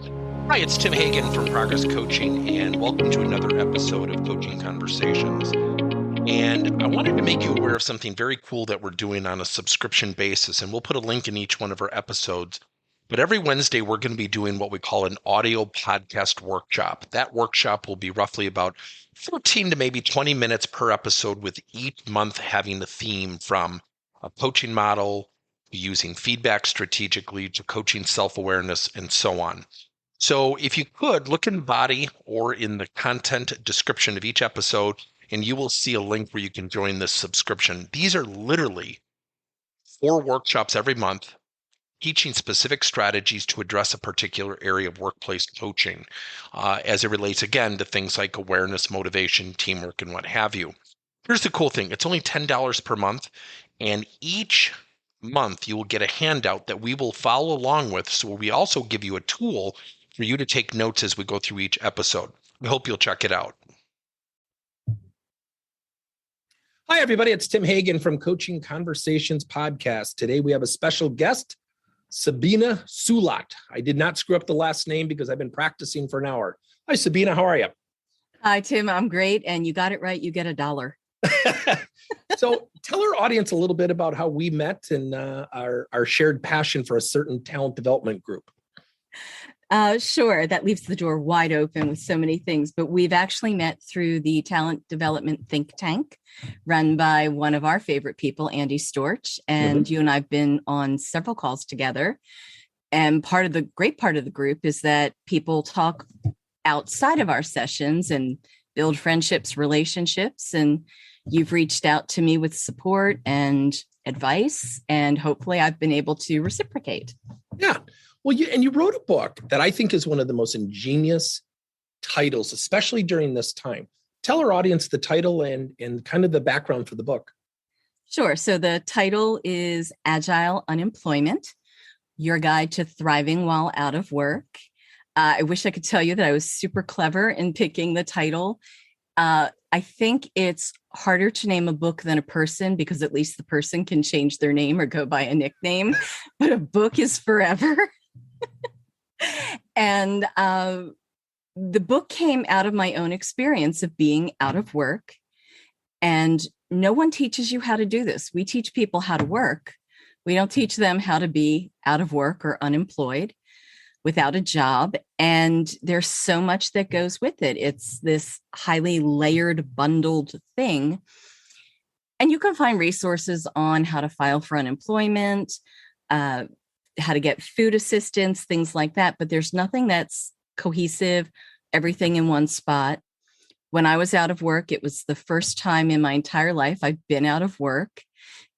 Hi, it's Tim Hagen from Progress Coaching, and welcome to another episode of Coaching Conversations. And I wanted to make you aware of something very cool that we're doing on a subscription basis, and we'll put a link in each one of our episodes. But every Wednesday, we're going to be doing what we call an audio podcast workshop. That workshop will be roughly about 14 to maybe 20 minutes per episode, with each month having a theme from a coaching model, using feedback strategically, to coaching self-awareness, and so on. So if you could, look in the body or in the content description of each episode, and you will see a link where you can join this subscription. These are literally 4 workshops every month, teaching specific strategies to address a particular area of workplace coaching, as it relates, again, to things like awareness, motivation, teamwork, and what have you. Here's the cool thing. It's only $10 per month, and each month you will get a handout that we will follow along with. So we also give you a tool for you to take notes as we go through each episode. We hope you'll check it out. Hi, everybody. It's Tim Hagen from Coaching Conversations Podcast. Today, we have a special guest, Sabina Sulat. I did not screw up the last name because I've been practicing for an hour. Hi, Sabina. How are you? Hi, Tim. I'm great. And you got it right. You get $1. So tell our audience a little bit about how we met and our shared passion for a certain talent development group. Sure. That leaves the door wide open with so many things, but we've actually met through the talent development think tank run by one of our favorite people, Andy Storch. And you and I've been on several calls together. And great part of the group is that people talk outside of our sessions and build friendships, relationships. And you've reached out to me with support and advice, and hopefully I've been able to reciprocate. Yeah. Well, you wrote a book that I think is one of the most ingenious titles, especially during this time. Tell our audience the title and kind of the background for the book. Sure. So the title is Agile Unemployment, Your Guide to Thriving While Out of Work. I wish I could tell you that I was super clever in picking the title. I think it's harder to name a book than a person, because at least the person can change their name or go by a nickname, but a book is forever. And the book came out of my own experience of being out of work. And no one teaches you how to do this. We teach people how to work. We don't teach them how to be out of work or unemployed, without a job. And there's so much that goes with it. It's this highly layered, bundled thing. And you can find resources on how to file for unemployment, how to get food assistance, things like that. But there's nothing that's cohesive, everything in one spot. When I was out of work, it was the first time in my entire life I've been out of work.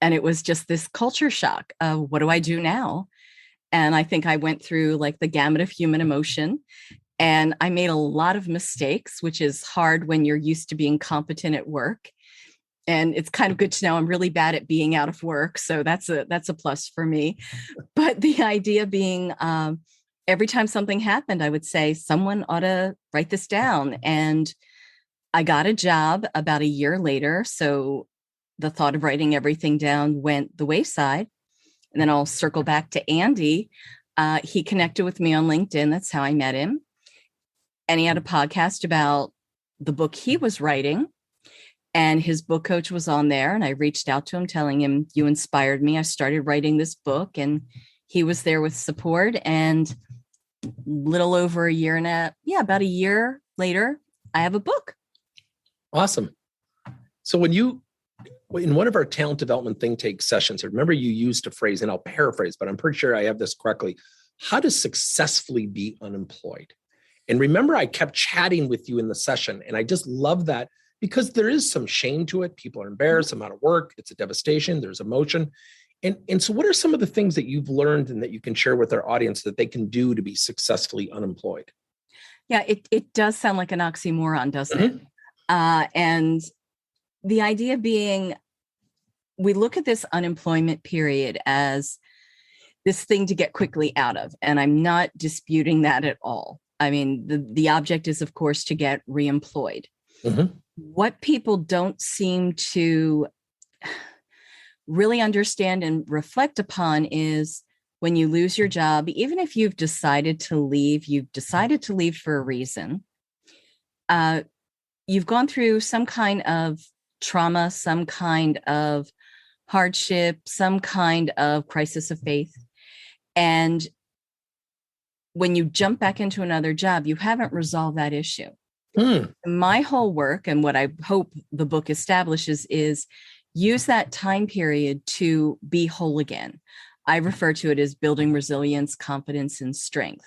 And it was just this culture shock of, what do I do now? And I think I went through like the gamut of human emotion, and I made a lot of mistakes, which is hard when you're used to being competent at work. And it's kind of good to know I'm really bad at being out of work. So that's a plus for me. But the idea being, every time something happened, I would say, someone ought to write this down. And I got a job about a year later. So the thought of writing everything down went the wayside. And then I'll circle back to Andy. He connected with me on LinkedIn. That's how I met him. And he had a podcast about the book he was writing. And his book coach was on there. And I reached out to him telling him, you inspired me. I started writing this book. And he was there with support. And little over about a year later, I have a book. Awesome. So in one of our talent development think tank sessions, I remember you used a phrase, and I'll paraphrase, but I'm pretty sure I have this correctly: how to successfully be unemployed. And remember, I kept chatting with you in the session, and I just love that, because there is some shame to it. People are embarrassed. I'm out of work. It's a devastation. There's emotion. And so what are some of the things that you've learned and that you can share with our audience that they can do to be successfully unemployed? Yeah, it does sound like an oxymoron, doesn't it? And the idea being, we look at this unemployment period as this thing to get quickly out of. And I'm not disputing that at all. I mean, the object is, of course, to get reemployed. What people don't seem to really understand and reflect upon is when you lose your job, even if you've decided to leave for a reason. You've gone through some kind of trauma, some kind of hardship, some kind of crisis of faith. And when you jump back into another job, you haven't resolved that issue. My whole work, and what I hope the book establishes, is use that time period to be whole again. I refer to it as building resilience, confidence, and strength.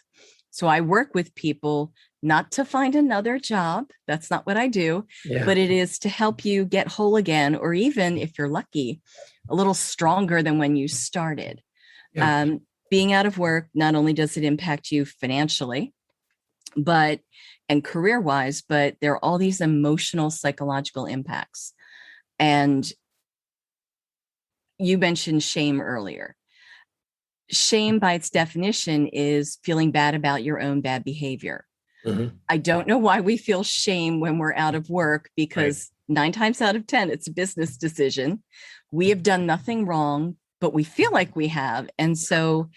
So I work with people not to find another job. That's not what I do, but it is to help you get whole again, or even if you're lucky, a little stronger than when you started. Being out of work, not only does it impact you financially, and career-wise, but there are all these emotional, psychological impacts. And you mentioned shame earlier. Shame, by its definition, is feeling bad about your own bad behavior. I don't know why we feel shame when we're out of work, because 9 times out of 10, it's a business decision. We have done nothing wrong, but we feel like we have. And so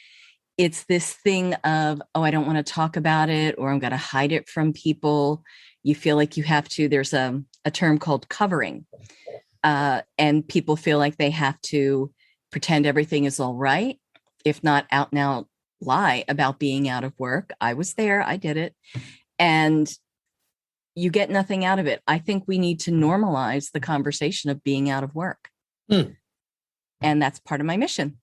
it's this thing of, oh, I don't want to talk about it, or I'm going to hide it from people. You feel like you have to. There's a term called covering. And people feel like they have to pretend everything is all right, if not out and out lie about being out of work. I was there. I did it. And you get nothing out of it. I think we need to normalize the conversation of being out of work. And that's part of my mission.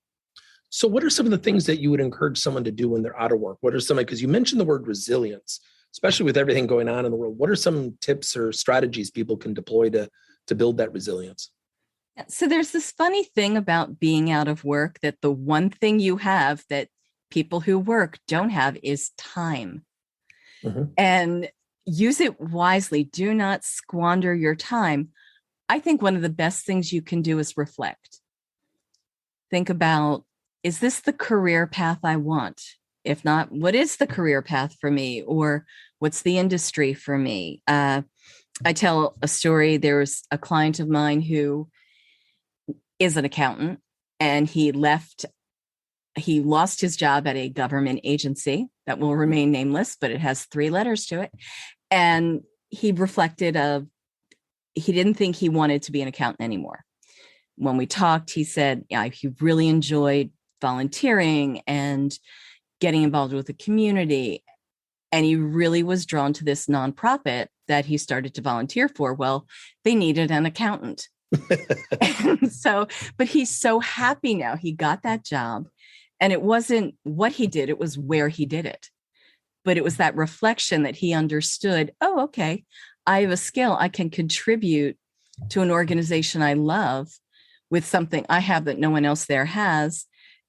So what are some of the things that you would encourage someone to do when they're out of work? What are some, because you mentioned the word resilience, especially with everything going on in the world. What are some tips or strategies people can deploy to build that resilience? So there's this funny thing about being out of work, that the one thing you have that people who work don't have is time. And use it wisely. Do not squander your time. I think one of the best things you can do is reflect. Think about, is this the career path I want? If not, what is the career path for me? Or what's the industry for me? I tell a story. There's a client of mine who is an accountant, and he lost his job at a government agency that will remain nameless, but it has 3 letters to it. And he reflected he didn't think he wanted to be an accountant anymore. When we talked, he said, he really enjoyed volunteering and getting involved with the community. And he really was drawn to this nonprofit that he started to volunteer for. Well, they needed an accountant. But he's so happy now. He got that job. And it wasn't what he did, it was where he did it. But it was that reflection that he understood, oh, okay, I have a skill. I can contribute to an organization I love with something I have that no one else there has,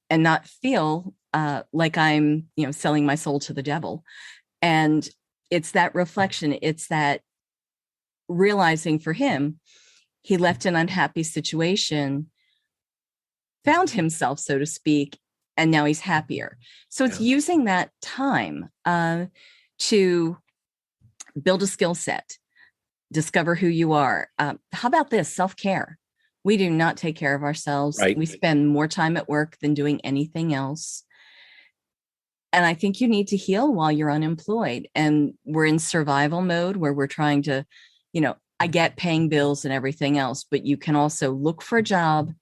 and not feel like I'm, selling my soul to the devil. And it's that reflection. It's that realizing for him, he left an unhappy situation, found himself, so to speak, and now he's happier. So it's using that time to build a skill set, discover who you are. How about this? Self-care. We do not take care of ourselves. Right. We spend more time at work than doing anything else. And I think you need to heal while you're unemployed. And we're in survival mode where we're trying to, I get paying bills and everything else, but you can also look for a job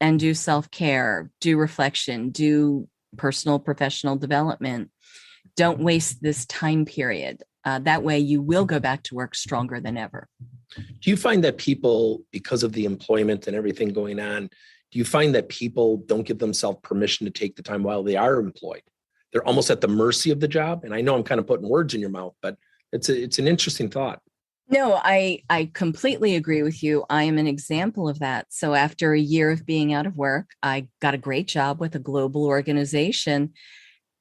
and do self-care, do reflection, do personal, professional development. Don't waste this time period. That way you will go back to work stronger than ever. Do you find that people, because of the employment and everything going on, do you find that people don't give themselves permission to take the time while they are employed? They're almost at the mercy of the job. And I know I'm kind of putting words in your mouth, but it's an interesting thought. No, I completely agree with you. I am an example of that. So after a year of being out of work, I got a great job with a global organization.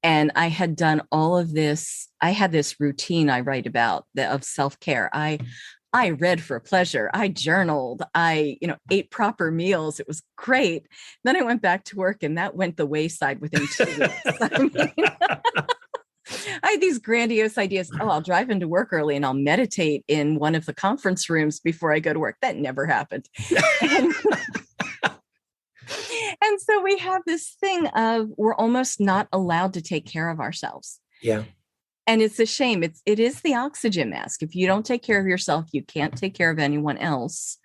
And I had done all of this. I had this routine I write about of self-care. I read for pleasure. I journaled. I, ate proper meals. It was great. Then I went back to work, and that went the wayside within 2 weeks. I had these grandiose ideas. Oh, I'll drive into work early and I'll meditate in one of the conference rooms before I go to work. That never happened. And And so we have this thing of we're almost not allowed to take care of ourselves. Yeah. And it's a shame. It is the oxygen mask. If you don't take care of yourself, you can't take care of anyone else.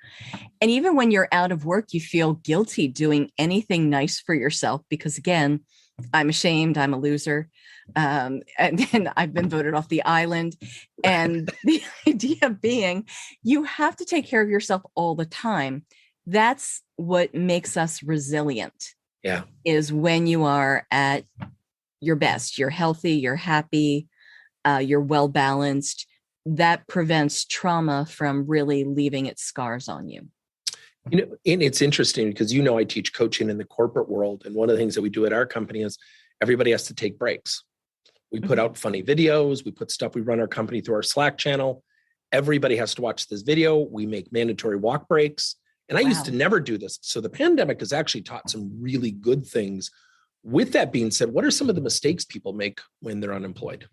And even when you're out of work, you feel guilty doing anything nice for yourself because, again, I'm ashamed. I'm a loser. And then I've been voted off the island. And the idea being you have to take care of yourself all the time. That's what makes us resilient. Yeah. Is when you are at your best, you're healthy, you're happy, you're well balanced. That prevents trauma from really leaving its scars on you. And it's interesting because, I teach coaching in the corporate world. And one of the things that we do at our company is everybody has to take breaks. We put out funny videos. We run our company through our Slack channel. Everybody has to watch this video. We make mandatory walk breaks. And I used to never do this. So the pandemic has actually taught some really good things. With that being said, what are some of the mistakes people make when they're unemployed?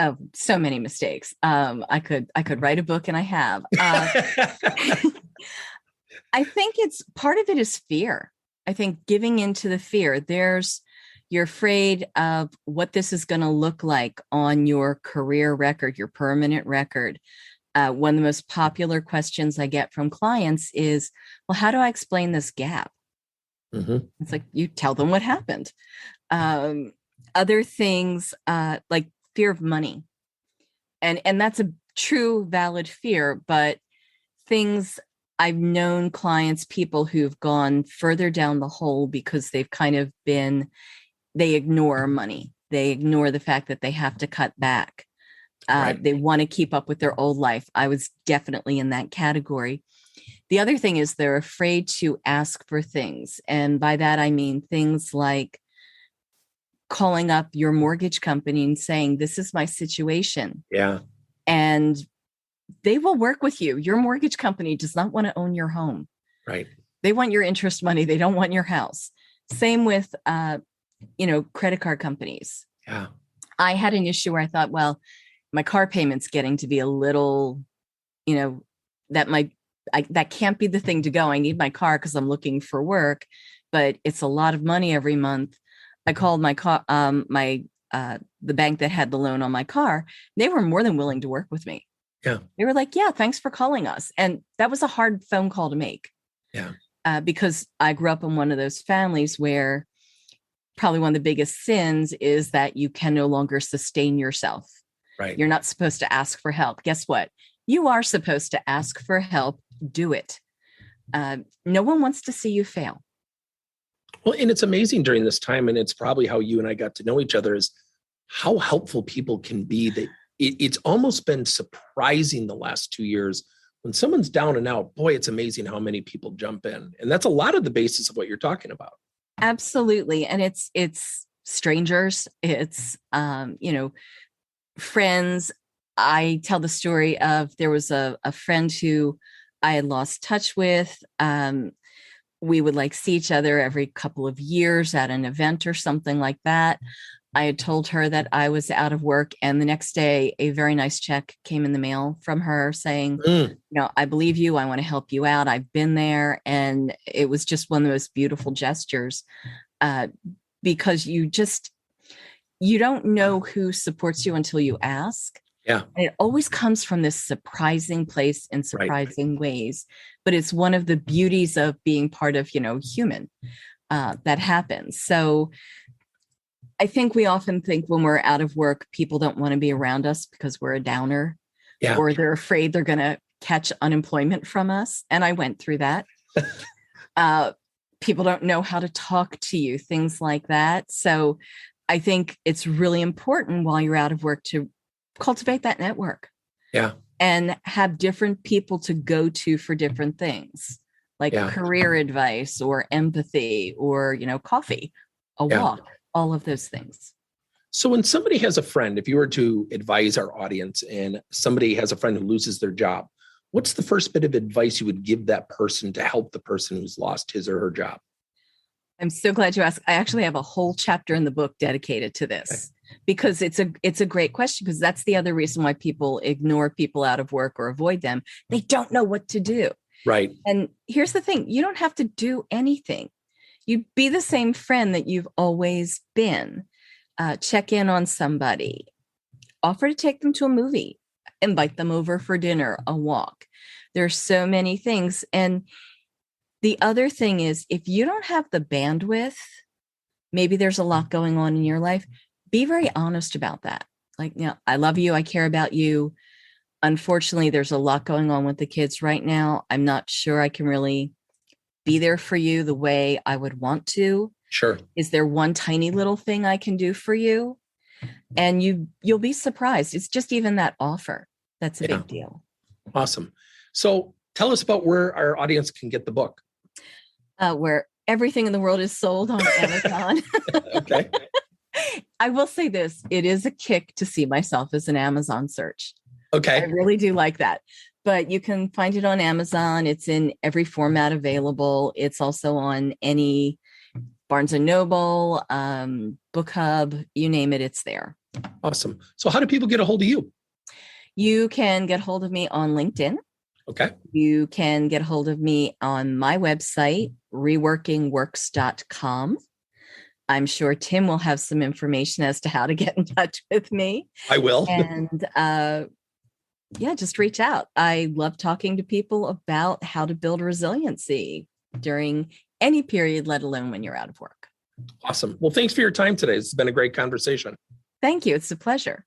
Oh, so many mistakes. I could write a book, and I have. I think part of it is fear. I think giving into the fear. You're afraid of what this is going to look like on your career record, your permanent record. One of the most popular questions I get from clients is, well, how do I explain this gap? Mm-hmm. It's like, you tell them what happened. Other things like fear of money. And that's a true valid fear, but things I've known clients, people who've gone further down the hole because they've kind of they ignore money. They ignore the fact that they have to cut back. Right. They want to keep up with their old life. I was definitely in that category. The other thing is they're afraid to ask for things. And by that, I mean things like calling up your mortgage company and saying, this is my situation. Yeah. And they will work with you. Your mortgage company does not want to own your home. Right. They want your interest money. They don't want your house. Same with, credit card companies. Yeah. I had an issue where I thought, well, my car payment's getting to be a little, that can't be the thing to go. I need my car because I'm looking for work, but it's a lot of money every month. I called my car, the bank that had the loan on my car. They were more than willing to work with me. Yeah. They were like, yeah, thanks for calling us. And that was a hard phone call to make. Yeah. Because I grew up in one of those families where probably one of the biggest sins is that you can no longer sustain yourself. Right. You're not supposed to ask for help. Guess what? You are supposed to ask for help. Do it. No one wants to see you fail. Well, and it's amazing during this time, and it's probably how you and I got to know each other, is how helpful people can be. That it's almost been surprising the last 2 years. When someone's down and out, boy, it's amazing how many people jump in. And that's a lot of the basis of what you're talking about. Absolutely. And it's strangers. It's, friends. I tell the story of there was a friend who I had lost touch with. We would see each other every couple of years at an event or something like that. I had told her that I was out of work, and the next day a very nice check came in the mail from her saying, I believe you. I want to help you out. I've been there. And it was just one of the most beautiful gestures because you don't know who supports you until you ask. Yeah. And it always comes from this surprising place in surprising ways. But it's one of the beauties of being part of, human that happens. So I think we often think when we're out of work, people don't want to be around us because we're a downer, or they're afraid they're going to catch unemployment from us. And I went through that. People don't know how to talk to you, things like that. So I think it's really important while you're out of work to cultivate that network. Yeah. And have different people to go to for different things, like career advice or empathy or, coffee, a walk, all of those things. So when somebody has a friend, if you were to advise our audience and somebody has a friend who loses their job, what's the first bit of advice you would give that person to help the person who's lost his or her job? I'm so glad you asked. I actually have a whole chapter in the book dedicated to this because it's a great question, because that's the other reason why people ignore people out of work or avoid them. They don't know what to do. Right. And here's the thing. You don't have to do anything. You be the same friend that you've always been. Check in on somebody. Offer to take them to a movie. Invite them over for dinner, a walk. There's so many things. And the other thing is, if you don't have the bandwidth, maybe there's a lot going on in your life, be very honest about that. Like, I love you. I care about you. Unfortunately, there's a lot going on with the kids right now. I'm not sure I can really be there for you the way I would want to. Sure. Is there one tiny little thing I can do for you? And you'll be surprised. It's just even that offer. That's a big deal. Awesome. So tell us about where our audience can get the book. Where everything in the world is sold on Amazon. Okay. I will say this, it is a kick to see myself as an Amazon search. Okay. I really do like that. But you can find it on Amazon. It's in every format available. It's also on any Barnes & Noble, Book Hub, you name it, it's there. Awesome. So how do people get a hold of you? You can get hold of me on LinkedIn. Okay. You can get hold of me on my website, reworkingworks.com. I'm sure Tim will have some information as to how to get in touch with me. I will. And just reach out. I love talking to people about how to build resiliency during any period, let alone when you're out of work. Awesome. Well, thanks for your time today. It's been a great conversation. Thank you. It's a pleasure.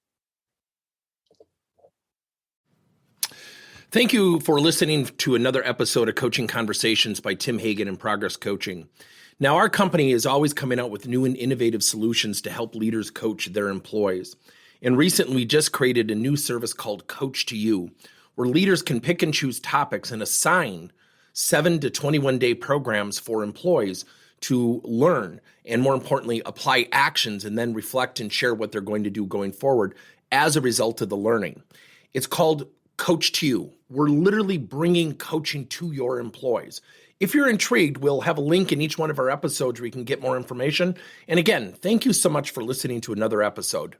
Thank you for listening to another episode of Coaching Conversations by Tim Hagen and Progress Coaching. Now, our company is always coming out with new and innovative solutions to help leaders coach their employees. And recently, we just created a new service called Coach to You, where leaders can pick and choose topics and assign 7 to 21-day programs for employees to learn and, more importantly, apply actions and then reflect and share what they're going to do going forward as a result of the learning. It's called Coach to You. We're literally bringing coaching to your employees. If you're intrigued, we'll have a link in each one of our episodes where you can get more information. And again, thank you so much for listening to another episode.